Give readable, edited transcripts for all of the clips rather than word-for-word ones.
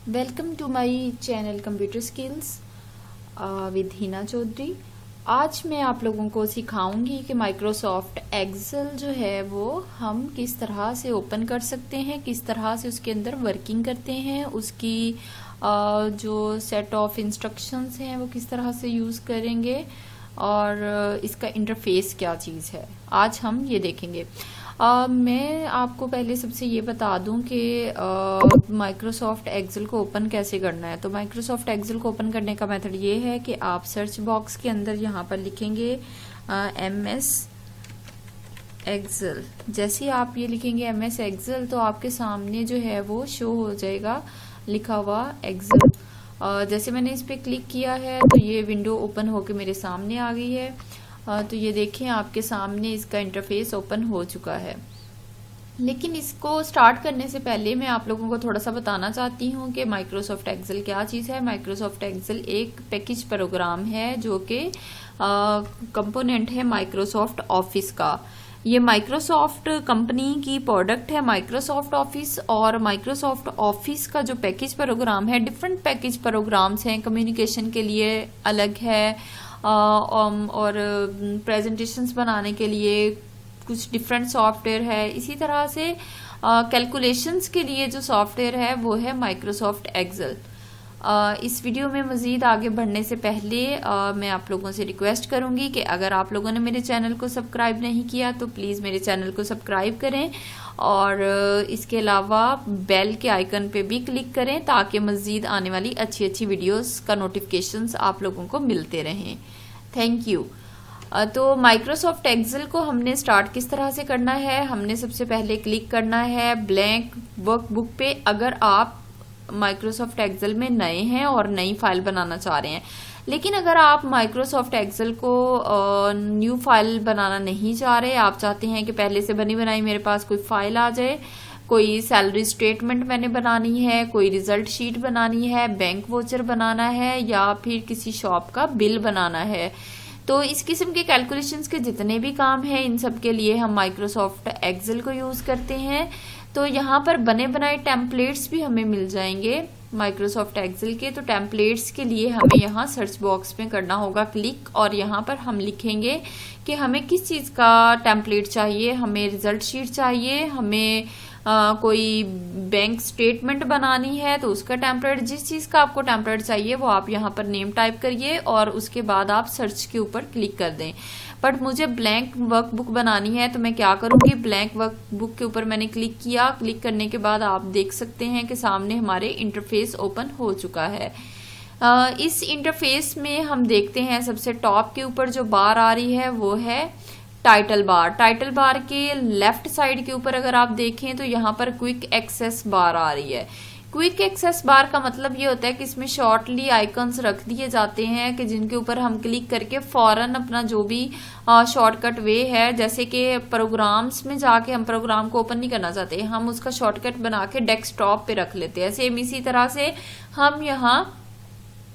Welcome to my channel computer skills with Hina Chaudhary. आज मैं आप लोगों को सिखाऊंगी कि माइक्रोसॉफ्ट एक्सेल जो है वो हम किस तरह से ओपन कर सकते हैं, किस तरह से उसके अंदर वर्किंग करते हैं, उसकी जो सेट ऑफ इंस्ट्रक्शंस हैं वो किस तरह से यूज़ करेंगे और इसका इंटरफेस क्या चीज़ है, आज हम ये देखेंगे। मैं आपको पहले सबसे ये बता दूं कि माइक्रोसॉफ्ट एक्सेल को ओपन कैसे करना है। तो माइक्रोसॉफ्ट एक्सेल को ओपन करने का मेथड ये है कि आप सर्च बॉक्स के अंदर यहाँ पर लिखेंगे MS एक्सेल। जैसे ही आप ये लिखेंगे MS एक्सेल तो आपके सामने जो है वो शो हो जाएगा लिखा हुआ एक्सेल। जैसे मैंने इस पर क्लिक किया है तो ये विंडो ओपन होके मेरे सामने आ गई है। तो ये देखें आपके सामने इसका इंटरफेस ओपन हो चुका है। लेकिन इसको स्टार्ट करने से पहले मैं आप लोगों को थोड़ा सा बताना चाहती हूँ कि माइक्रोसॉफ्ट एक्सेल क्या चीज़ है। माइक्रोसॉफ्ट एक्सेल एक पैकेज प्रोग्राम है जो कि कंपोनेंट है माइक्रोसॉफ्ट ऑफिस का। ये माइक्रोसॉफ्ट कंपनी की प्रोडक्ट है माइक्रोसॉफ्ट ऑफिस, और माइक्रोसॉफ्ट ऑफिस का जो पैकेज प्रोग्राम है, डिफरेंट पैकेज प्रोग्राम्स हैं। कम्युनिकेशन के लिए अलग है और प्रेजेंटेशंस बनाने के लिए कुछ डिफरेंट सॉफ्टवेयर है। इसी तरह से कैलकुलेशंस के लिए जो सॉफ्टवेयर है वो है माइक्रोसॉफ्ट एक्सेल। इस वीडियो में मज़ीद आगे बढ़ने से पहले मैं आप लोगों से रिक्वेस्ट करूंगी कि अगर आप लोगों ने मेरे चैनल को सब्सक्राइब नहीं किया तो प्लीज़ मेरे चैनल को सब्सक्राइब करें और इसके अलावा बेल के आइकन पे भी क्लिक करें ताकि मज़ीद आने वाली अच्छी अच्छी वीडियोस का नोटिफिकेशंस आप लोगों को मिलते रहें। Thank you. तो माइक्रोसॉफ्ट एक्सेल को हमने स्टार्ट किस तरह से करना है, हमने सबसे पहले क्लिक करना है ब्लैंक वर्कबुक पे। अगर आप माइक्रोसॉफ्ट एक्सेल में नए हैं और नई फाइल बनाना चाह रहे हैं, लेकिन अगर आप माइक्रोसॉफ्ट एक्सेल को न्यू फाइल बनाना नहीं चाह रहे, आप चाहते हैं कि पहले से बनी बनाई मेरे पास कोई फाइल आ जाए, कोई सैलरी स्टेटमेंट मैंने बनानी है, कोई रिजल्ट शीट बनानी है, बैंक वोचर बनाना है या फिर किसी शॉप का बिल बनाना है, तो इस किस्म के कैलकुलेशंस के जितने भी काम हैं इन सब के लिए हम माइक्रोसॉफ्ट एक्सेल को यूज़ करते हैं। तो यहाँ पर बने बनाए टेम्पलेट्स भी हमें मिल जाएंगे माइक्रोसॉफ्ट एक्सेल के। तो टेम्पलेट्स के लिए हमें यहाँ सर्च बॉक्स में करना होगा क्लिक, और यहाँ पर हम लिखेंगे कि हमें किस चीज़ का टेम्पलेट चाहिए। हमें रिजल्ट शीट चाहिए, हमें कोई बैंक स्टेटमेंट बनानी है तो उसका टेम्पलेट, जिस चीज़ का आपको टेम्पलेट चाहिए वो आप यहाँ पर नेम टाइप करिए और उसके बाद आप सर्च के ऊपर क्लिक कर दें। बट मुझे ब्लैंक वर्कबुक बनानी है तो मैं क्या करूँगी, ब्लैंक वर्कबुक के ऊपर मैंने क्लिक किया। क्लिक करने के बाद आप देख सकते हैं कि सामने हमारे इंटरफेस ओपन हो चुका है। इस इंटरफेस में हम देखते हैं सबसे टॉप के ऊपर जो बार आ रही है वो है टाइटल बार। टाइटल बार के लेफ्ट साइड के ऊपर अगर आप देखें तो यहाँ पर क्विक एक्सेस बार आ रही है। क्विक एक्सेस बार का मतलब ये होता है कि इसमें शॉर्टली आइकन्स रख दिए जाते हैं कि जिनके ऊपर हम क्लिक करके फौरन अपना जो भी शॉर्टकट वे है, जैसे कि प्रोग्राम्स में जाके हम प्रोग्राम को ओपन नहीं करना चाहते, हम उसका शॉर्टकट बना के डेस्कटॉप पे रख लेते हैं। सेम इसी तरह से हम यहाँ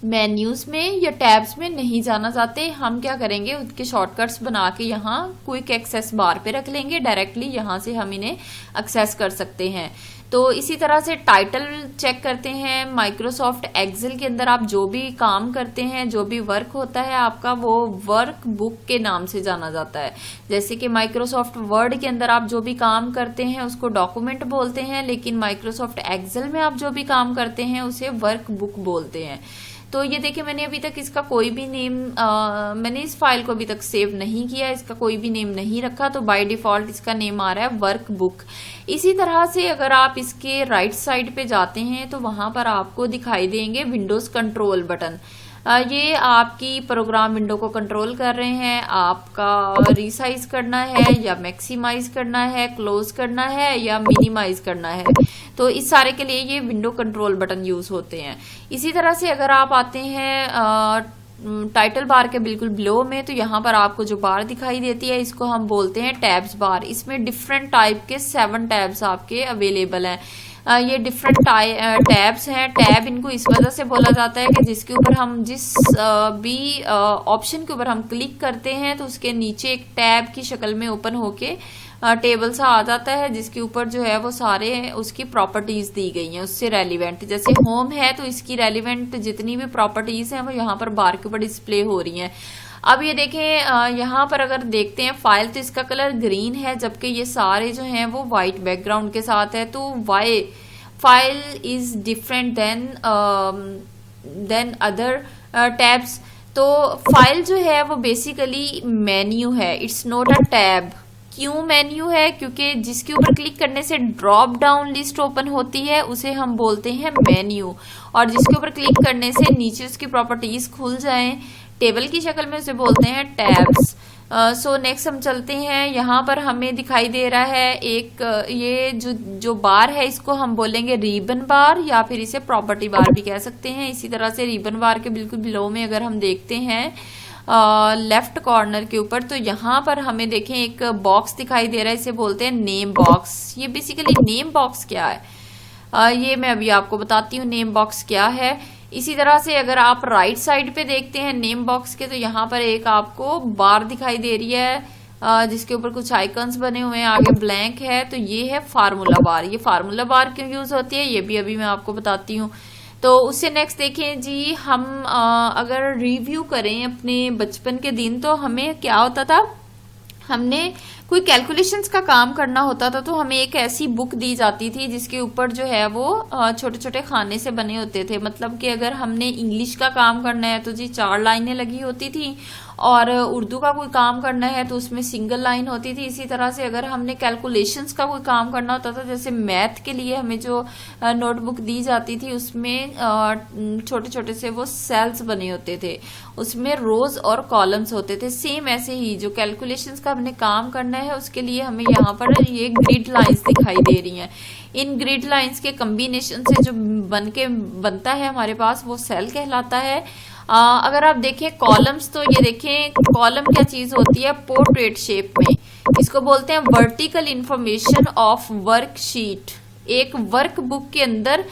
मेन्यूज में या टैब्स में नहीं जाना चाहते, हम क्या करेंगे उसके शॉर्टकट्स बना के यहाँ क्विक एक्सेस बार पे रख लेंगे। डायरेक्टली यहाँ से हम इन्हें एक्सेस कर सकते हैं। तो इसी तरह से टाइटल चेक करते हैं। माइक्रोसॉफ्ट एक्सेल के अंदर आप जो भी काम करते हैं, जो भी वर्क होता है आपका, वो वर्क बुक के नाम से जाना जाता है। जैसे कि माइक्रोसॉफ्ट वर्ड के अंदर आप जो भी काम करते हैं उसको डॉक्यूमेंट बोलते हैं, लेकिन माइक्रोसॉफ्ट एक्सेल में आप जो भी काम करते हैं उसे वर्क बुक बोलते हैं। तो ये देखिए मैंने अभी तक इसका कोई भी नेम मैंने इस फाइल को अभी तक सेव नहीं किया, इसका कोई भी नेम नहीं रखा, तो बाय डिफॉल्ट इसका नेम आ रहा है वर्क बुक। इसी तरह से अगर आप इसके राइट साइड पे जाते हैं तो वहां पर आपको दिखाई देंगे विंडोज कंट्रोल बटन। ये आपकी प्रोग्राम विंडो को कंट्रोल कर रहे हैं। आपका रिसाइज करना है या मैक्सिमाइज करना है, क्लोज करना है या मिनिमाइज करना है, तो इस सारे के लिए ये विंडो कंट्रोल बटन यूज होते हैं। इसी तरह से अगर आप आते हैं टाइटल बार के बिल्कुल बिलो में, तो यहाँ पर आपको जो बार दिखाई देती है इसको हम बोलते हैं टैब्स बार। इसमें डिफरेंट टाइप के 7 टैब्स आपके अवेलेबल हैं। ये डिफरेंट टैब्स हैं। टैब इनको इस वजह से बोला जाता है कि जिसके ऊपर हम जिस भी ऑप्शन के ऊपर हम क्लिक करते हैं तो उसके नीचे एक टैब की शक्ल में ओपन होके टेबल सा आ जाता है जिसके ऊपर जो है वो सारे उसकी प्रॉपर्टीज दी गई हैं उससे रेलिवेंट। जैसे होम है तो इसकी रेलिवेंट जितनी भी प्रॉपर्टीज हैं वो यहाँ पर बार के ऊपर डिस्प्ले हो रही हैं। अब ये देखें यहाँ पर अगर देखते हैं फाइल तो इसका कलर ग्रीन है, जबकि ये सारे जो हैं वो वाइट बैकग्राउंड के साथ है। तो why file is different than other tabs. तो फाइल जो है वो बेसिकली मेन्यू है, इट्स नॉट अ टैब। क्यों मेन्यू है? क्योंकि जिसके ऊपर क्लिक करने से ड्रॉप डाउन लिस्ट ओपन होती है उसे हम बोलते हैं मेन्यू, और जिसके ऊपर क्लिक करने से नीचे उसकी प्रॉपर्टीज खुल जाएं टेबल की शक्ल में उसे बोलते हैं टैब्स। सो नेक्स्ट हम चलते हैं, यहाँ पर हमें दिखाई दे रहा है एक ये जो बार है इसको हम बोलेंगे रिबन बार या फिर इसे प्रॉपर्टी बार भी कह सकते हैं। इसी तरह से रिबन बार के बिल्कुल बिलो में अगर हम देखते हैं लेफ्ट कॉर्नर के ऊपर तो यहाँ पर हमें देखें एक बॉक्स दिखाई दे रहा है, इसे बोलते हैं नेम बॉक्स। ये बेसिकली नेम बॉक्स क्या है ये मैं अभी आपको बताती हूँ नेम बॉक्स क्या है। इसी तरह से अगर आप राइट साइड पे देखते हैं नेम बॉक्स के तो यहाँ पर एक आपको बार दिखाई दे रही है जिसके ऊपर कुछ आइकन्स बने हुए हैं, आगे ब्लैंक है। तो ये है फार्मूला बार। ये फार्मूला बार क्यों यूज होती है ये भी अभी मैं आपको बताती हूँ। तो उससे नेक्स्ट देखें जी, हम अगर रिव्यू करें अपने बचपन के दिन तो हमें क्या होता था, हमने कोई कैलकुलेशंस का काम करना होता था तो हमें एक ऐसी बुक दी जाती थी जिसके ऊपर जो है वो छोटे छोटे खाने से बने होते थे। मतलब कि अगर हमने इंग्लिश का काम करना है तो जी 4 लाइनें लगी होती थी, और उर्दू का कोई काम करना है तो उसमें सिंगल लाइन होती थी। इसी तरह से अगर हमने कैलकुलेशंस का कोई काम करना होता था, जैसे मैथ के लिए हमें जो नोटबुक दी जाती थी उसमें छोटे छोटे से वो सेल्स बने होते थे, उसमें रोज और कॉलम्स होते थे। सेम ऐसे ही जो कैलकुलेशंस का हमने काम करना है उसके लिए हमें यहाँ पर ये ग्रिड लाइंस दिखाई दे रही हैं। इन ग्रिड लाइंस के कम्बिनेशन से जो बनता है हमारे पास वो सेल कहलाता है। अगर आप देखें कॉलम्स तो ये देखें कॉलम क्या चीज होती है, पोर्ट्रेट शेप में। इसको बोलते हैं वर्टिकल इंफॉर्मेशन ऑफ वर्कशीट। एक वर्क बुक के अंदर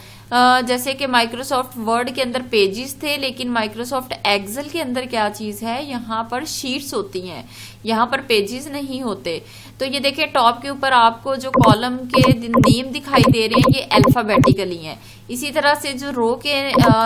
जैसे कि माइक्रोसॉफ्ट वर्ड के अंदर पेजेस थे, लेकिन माइक्रोसॉफ्ट एक्सेल के अंदर क्या चीज है, यहाँ पर शीट्स होती हैं, यहाँ पर पेजेस नहीं होते। तो ये देखिए टॉप के ऊपर आपको जो कॉलम के नेम दिखाई दे रहे हैं ये अल्फाबेटिकली हैं। इसी तरह से जो रो के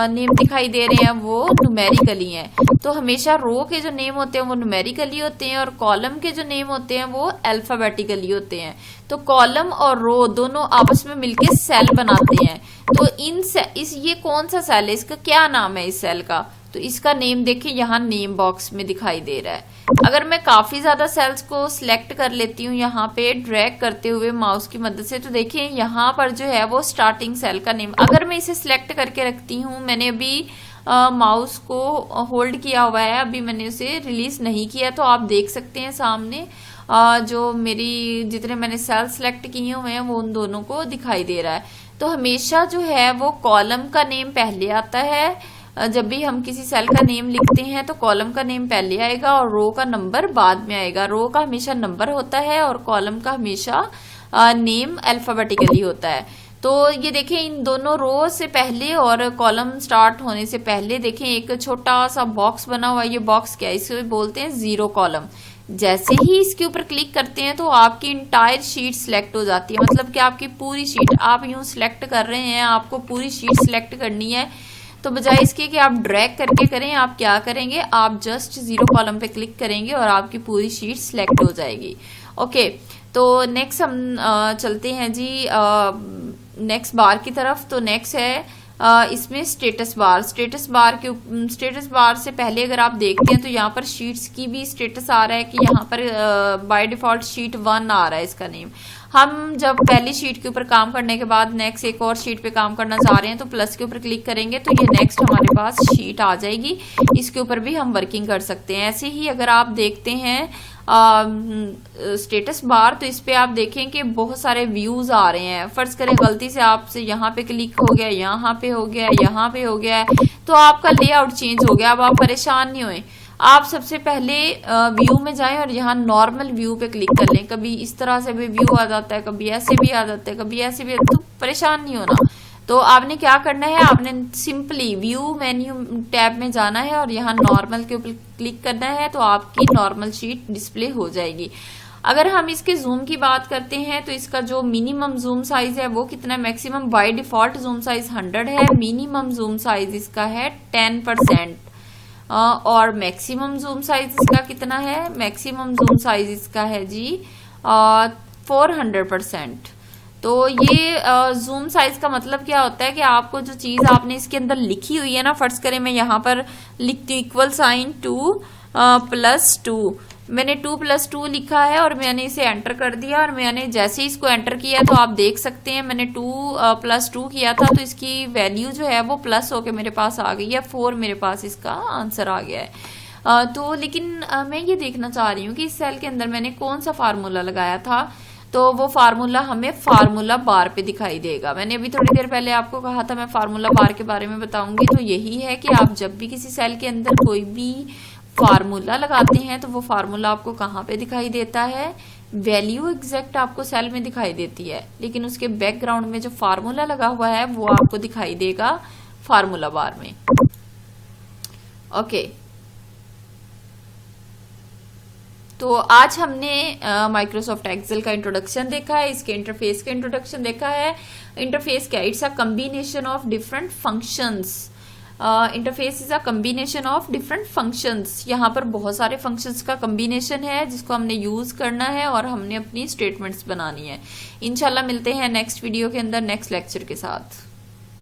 नेम दिखाई दे रहे हैं वो न्यूमेरिकली हैं। तो हमेशा रो के जो नेम होते हैं वो न्यूमेरिकली होते हैं और कॉलम के जो नेम होते हैं वो अल्फाबेटिकली होते हैं। तो कॉलम और रो दोनों आपस में मिलके सेल बनाते हैं। तो ये कौन सा सेल है, इसका क्या नाम है इस सेल का, तो इसका नेम देखिए यहाँ नेम बॉक्स में दिखाई दे रहा है। अगर मैं काफी ज्यादा सेल्स को सिलेक्ट कर लेती हूँ यहाँ पे ड्रैग करते हुए माउस की मदद से, तो देखिए यहाँ पर जो है वो स्टार्टिंग सेल का नेम, अगर मैं इसे सिलेक्ट करके रखती हूँ, मैंने अभी माउस को होल्ड किया हुआ है, अभी मैंने उसे रिलीज नहीं किया, तो आप देख सकते हैं सामने जो मेरी जितने मैंने सेल सिलेक्ट किए हुए हैं वो उन दोनों को दिखाई दे रहा है। तो हमेशा जो है वो कॉलम का नेम पहले आता है। जब भी हम किसी सेल का नेम लिखते हैं तो कॉलम का नेम पहले आएगा और रो का नंबर बाद में आएगा। रो का हमेशा नंबर होता है और कॉलम का हमेशा नेम अल्फाबेटिकली होता है। तो ये देखें इन दोनों रो से पहले और कॉलम स्टार्ट होने से पहले देखें एक छोटा सा बॉक्स बना हुआ है। ये बॉक्स क्या है, इसे बोलते हैं जीरो कॉलम। जैसे ही इसके ऊपर क्लिक करते हैं तो आपकी इंटायर शीट सिलेक्ट हो जाती है, मतलब कि आपकी पूरी शीट आप यूं सिलेक्ट कर रहे हैं, आपको पूरी शीट सिलेक्ट करनी है। तो बजाय इसके कि आप ड्रैग करके करें, आप क्या करेंगे, आप जस्ट जीरो कॉलम पे क्लिक करेंगे और आपकी पूरी शीट सिलेक्ट हो जाएगी। ओके, तो नेक्स्ट हम चलते हैं जी नेक्स्ट बार की तरफ। तो नेक्स्ट है इसमें स्टेटस बार। स्टेटस बार से पहले अगर आप देखते हैं तो यहाँ पर शीट्स की भी स्टेटस आ रहा है कि यहाँ पर बाय डिफॉल्ट शीट 1 आ रहा है इसका नेम। हम जब पहली शीट के ऊपर काम करने के बाद नेक्स्ट एक और शीट पे काम करना चाह रहे हैं तो प्लस के ऊपर क्लिक करेंगे तो ये नेक्स्ट हमारे पास शीट आ जाएगी, इसके ऊपर भी हम वर्किंग कर सकते हैं। ऐसे ही अगर आप देखते हैं स्टेटस बार तो इस पे आप देखें कि बहुत सारे व्यूज आ रहे हैं। फर्ज करें गलती से आपसे यहाँ पे क्लिक हो गया, यहाँ पे हो गया, यहाँ पे हो गया, तो आपका लेआउट चेंज हो गया। अब आप परेशान नहीं हुए, आप सबसे पहले व्यू में जाएं और यहाँ नॉर्मल व्यू पे क्लिक कर लें। कभी इस तरह से भी व्यू आ जाता है, कभी ऐसे भी आ जाता है, कभी ऐसे भी, तो परेशान नहीं होना। तो आपने क्या करना है, आपने सिंपली व्यू मेन्यू टैब में जाना है और यहाँ नॉर्मल के ऊपर क्लिक करना है तो आपकी नॉर्मल शीट डिस्प्ले हो जाएगी। अगर हम इसके जूम की बात करते हैं तो इसका जो मिनिमम जूम साइज है वो कितना है, maximum by default zoom size 100 है, मिनिमम जूम साइज इसका है 10%। और मैक्सिमम जूम साइज इसका कितना है, मैक्सिमम जूम साइज इसका है जी 400%। तो ये जूम साइज का मतलब क्या होता है कि आपको जो चीज आपने इसके अंदर लिखी हुई है ना, फर्ज करें मैं यहाँ पर लिखती हूँ इक्वल साइन 2+2, मैंने 2+2 लिखा है और मैंने इसे एंटर कर दिया, और मैंने जैसे इसको एंटर किया तो आप देख सकते हैं मैंने 2+2 किया था तो इसकी वैल्यू जो है वो प्लस होके मेरे पास आ गई है, 4 मेरे पास इसका आंसर आ गया है। तो लेकिन मैं ये देखना चाह रही हूँ कि इस सेल के अंदर मैंने कौन सा फार्मूला लगाया था, तो वो फार्मूला हमें फार्मूला बार पे दिखाई देगा। मैंने अभी थोड़ी देर पहले आपको कहा था मैं फार्मूला बार के बारे में बताऊंगी, तो यही है कि आप जब भी किसी सेल के अंदर कोई भी फार्मूला लगाते हैं तो वो फार्मूला आपको कहाँ पे दिखाई देता है, वैल्यू एग्जैक्ट आपको सेल में दिखाई देती है, लेकिन उसके बैकग्राउंड में जो फार्मूला लगा हुआ है वो आपको दिखाई देगा फार्मूला बार में। ओके, तो आज हमने माइक्रोसॉफ्ट एक्सेल का इंट्रोडक्शन देखा है, इसके इंटरफेस का इंट्रोडक्शन देखा है। इंटरफेस क्या, it's a combination of different functions. Interface is a combination of different functions. यहाँ पर बहुत सारे फंक्शंस का कम्बिनेशन है जिसको हमने यूज करना है और हमने अपनी स्टेटमेंट्स बनानी है। इंशाल्लाह मिलते हैं नेक्स्ट वीडियो के अंदर नेक्स्ट लेक्चर के साथ।